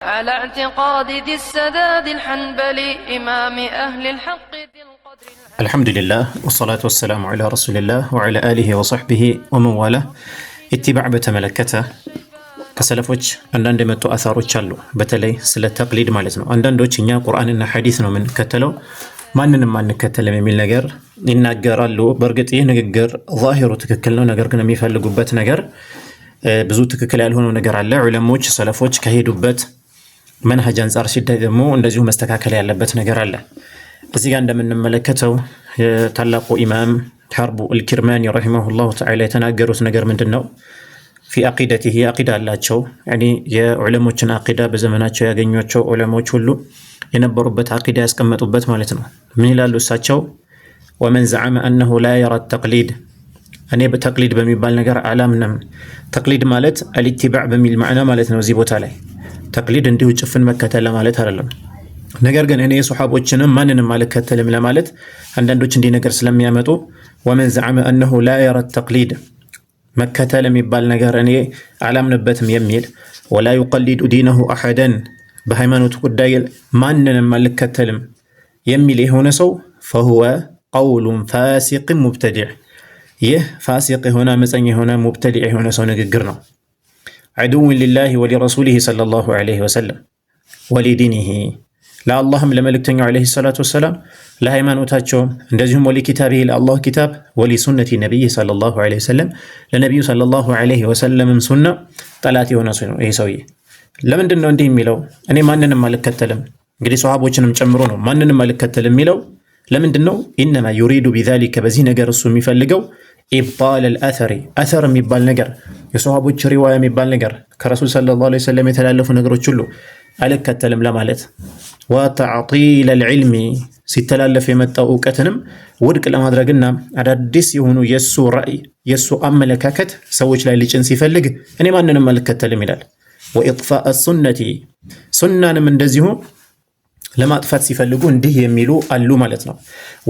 على اعتقاد ذي السداد الحنبلي إمام أهل الحق ذي القدر الحمد لله والصلاة والسلام على رسول الله وعلى آله وصحبه ومن والاه اتباع بتملكته ከሰለፎች አንዳንድ የመጡ አሳሮች አሉ። በተለይ ስለ ተቅሊድ ማለት ነው። አንዳንዶች እኛ ቁርአንና ሐዲስ ነው የምንከተለው ማንንም አንከተልም የሚል ነገር ይናገራሉ። በእርግጥ ይህ ንግግር ዛሂሩ ትክክል ነው። ነገር ግን የሚፈልጉበት ነገር ብዙ ትክክል ያልሆነው ነገር አለ። ዑለሞች ሰለፎች ከሄዱበት መንሀጅ አንፃር ሲታይ ደግሞ እንደዚሁ መስተካከል ያለበት ነገር አለ። እዚህ ጋር እንደምንመለከተው ታላቁ ኢማም ሐርቡ አልኪርማኒ ረሂመሁላሁ ተዓላ የተናገሩት ነገር ምንድነው? في عقيدته عقيدة አላቸው يعني የዑለሞችን አቂዳ በዘመናቸው ያገኟቸው ዑለሞች ሁሉ የነበሩበት አቂዳ ያስቀመጡበት ማለት ነው። ምን ይላሉ እሳቸው? ومن زعم انه لا يرى التقليد እኔ በተቅሊድ በሚባል ነገር አላምንም። ተቅሊድ ማለት الاتباع በሚል ማዕና ማለት ነው። እዚህ ቦታ ላይ ተቅሊድ እንዲሁ ጭፍን መከተል ማለት አይደለም። ነገር ግን እኔ ሱሐቦችንም ማንንም አልከተልም ለማለት አንዳንዶች እንዲህ ነገር ስለሚያመጡ ومن زعم انه لا يرى التقليد መከተል የሚባል ነገር እኔ አላምንበትም የሚል ولا يقلد دينه احدا በሃይማኖት ጉዳይ ማንንም አልከተልም የሚል የሆነ ሰው فهو قول فاسق مبتدع ይህ ፋሲቅ የሆነ አመፀኛ የሆነ ሙብተዲዕ የሆነ ሰው ንግግር ነው። عدو لله ولرسوله صلى الله عليه وسلم ولدينه ለአላህም ለመልእክተኛው ዓለይሂ ሰላቱ ወሰላም ለሃይማኖታቸው እንደዚሁም ወለኪታቢሂ ለአላህ ኪታብ ወለሱነቲ ነብይ ሰለላሁ ዐለይሂ ወሰለም ለነብዩ ሰለላሁ ዐለይሂ ወሰለም ሱና ጠላት የሆነ ሰው ነው። ይሄ ሰውዬ ለምንድን ነው እንዲህ የሚለው? እኔ ማንንም አልከተልም እንግዲህ ሱሐቦችንም ጨምሮ ነው ማንንም አልከተልም የሚለው ለምንድን ነው? ኢነማ ዩሪዱ ቢዛሊከ በዚህ ነገር እሱ የሚፈልገው ኢብጣል አልአثር አثር የሚባል ነገር የሱሐቦች ሪዋያ የሚባል ነገር ከረሱል ሰለላሁ ዐለይሂ ወሰለም የተላለፉ ነገሮች ሁሉ አልከተልም ለማለት ወተዕጢል አልዕልም ሲተላለፍ የመጣው ዕውቀትንም ውድቅ ለማድረግና አዳዲስ የሆኑ የሱ ራእይ የሱ አመለካከት ሰዎች ላይ ሊጭን ሲፈልግ እኔ ማንንም አልከተልም ይላል። ወኢጥፋእ ሱነቲ ሱናንም እንደዚሁ ለማጥፋት ሲፈልጉ እንዲህ የሚሉ አሉ ማለት ነው።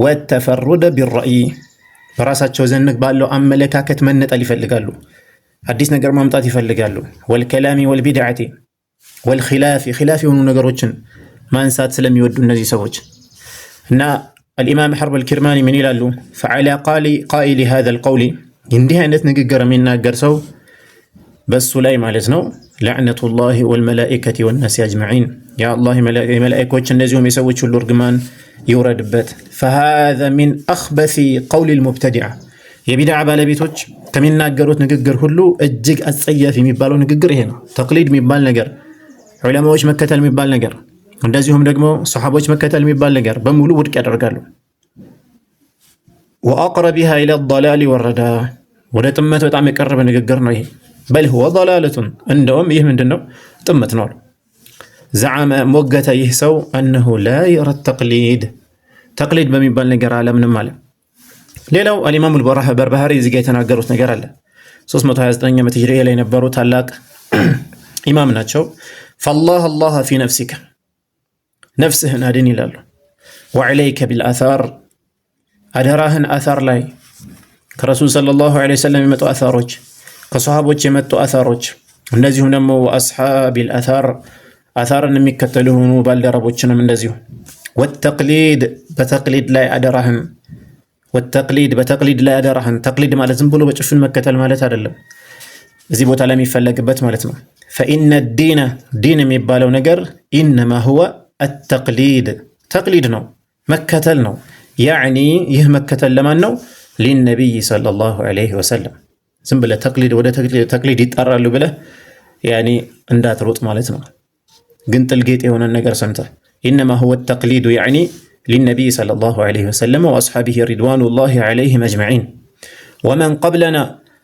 ወተፈሩደ ቢራእይ በራሳቸው ዘንድ ባለው አመለካከት መነጠል ይፈልጋሉ። አዲስ ነገር ማምጣት ይፈልጋሉ። ወልከላሚ ወልቢድዓቲ ወልኺላፊ ኺላፍ የሆኑ ነገሮችን ማንሳት ስለሚወዱ እነዚህ ሰዎች እና الإمام حرب الكرماني من ይላሉ فعلى قائل هذا القول እንዲህ አይነት ንግግር የሚናገር ሰው በሱ ላይ ማለት ነው لعنة الله والملائكة والناس أجمعين يا الله ملائكة እንደዚሁም የሰዎች ሁሉ እርግማን ይውረድበት فهذا من أخبث قول المبتدعة የቢድዓ ባለቤቶች ከሚናገሩት ንግግር ሁሉ እጅግ አጸያፊ የሚባለው ንግግር ይሄ ነው። ተቅሊድ የሚባል ነገር ዑለማዎች መከተል የሚባል ነገር እንደዚሁም ደግሞ ሱሐቦች መከተል የሚባል ነገር በሙሉ ውድቅ ያደርጋሉ። وأقربها إلى الضلال والردى ወደ ጥመት በጣም የቀረበ ንግግር ነው ይሄ። بل هو ضلالة እንደውም ይህ ምንድነው ጥመት ነው። زعم ሞገተ ይህ ሰው أنه لا يرى التقليد ተቅሊድ በሚባል ነገር አለምንም አለ። ሌላው الإمام البربهاري እዚህ ጋር የተናገሩት ነገር አለ። 329 ዓመተ ሂጅሪያ ላይ የነበሩ ታላቅ ኢማም ናቸው። فالله الله في نفسك ነፍስህን አድን ይላሉ። وعليك بالآثار አደራህን አثار ላይ ከረሱል ሰለላሁ ዐለይሂ ወሰለም የመጡ አثሮች ከሱሐቦች የመጡ አثሮች እንደዚሁም ደግሞ وأصحاب الآثار አثርን የሚከተሉ ሆኑ ባልደረቦችንም እንደዚሁ والتقليد በተቅሊድ ላይ አደራህን والتقليد በተቅሊድ ላይ አደራህን ተቅሊድ ማለት ዝም ብሎ በጭፍን መከተል ማለት አይደለም። እዚህ ቦታ ላይ የሚፈለግበት ማለት ነው فإن الدين دين የሚባለው ነገር إنما هو التقليد ተቅሊድ ነው መከተል ነው። يعني ይህ መከተል ለማን ነው? للنبي صلى الله عليه وسلم ዝም ብለህ ተቅሊድ ወደ ተቅሊድ ይጣራሉ ብለህ يعني እንዳትሮጥ ማለት ነው። ግን ጥልጌጥ የሆነ ነገር ሰምተህ إنما هو التقليد يعني للنبي صلى الله عليه وسلم وأصحابه رضوان الله عليهم أجمعين ومن قبلنا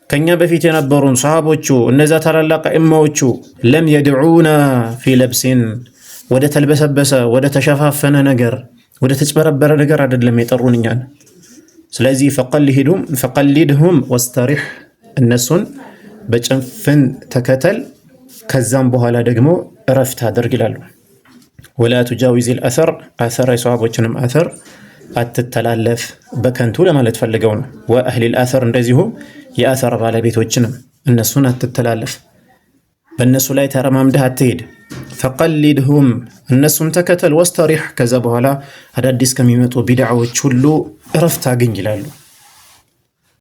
ከኛ በፊት የነበሩን ሱሐቦቹ እነዛ ታላላቅ ኢማዎቹ ለም የድዑና ፊ ለብሲን ወደ ተልበሰበሰ ወደ ተሸፋፈነ ነገር ወደ ተጭበረበረ ነገር አይደለም የጠሩን እኛን። ስለዚህ ፈቀሊድሁም ወስተሪህ እነሱን በጭፍን ተከተል ከዛም በኋላ ደግሞ እረፍት አድርግ ይላሉ። ወላ ቱጃዊዝ الأثر አثር የሱሐቦችንም አثር አትተላለፍ በከንቱ ለማለት ፈልገው ነው። ወአህሊ الأثر እንደዚሁ የአثር ባለቤቶችንም እነሱን አትተላለፍ በእነሱ ላይ ተረማምደህ አትሄድ። ፈቀሊድሁም እነሱን ተከተል፣ ወስተሪሕ ከዛ በኋላ አዳዲስ ከሚመጡ ቢድዓዎች ሁሉ እረፍት አግኝ ይላሉ።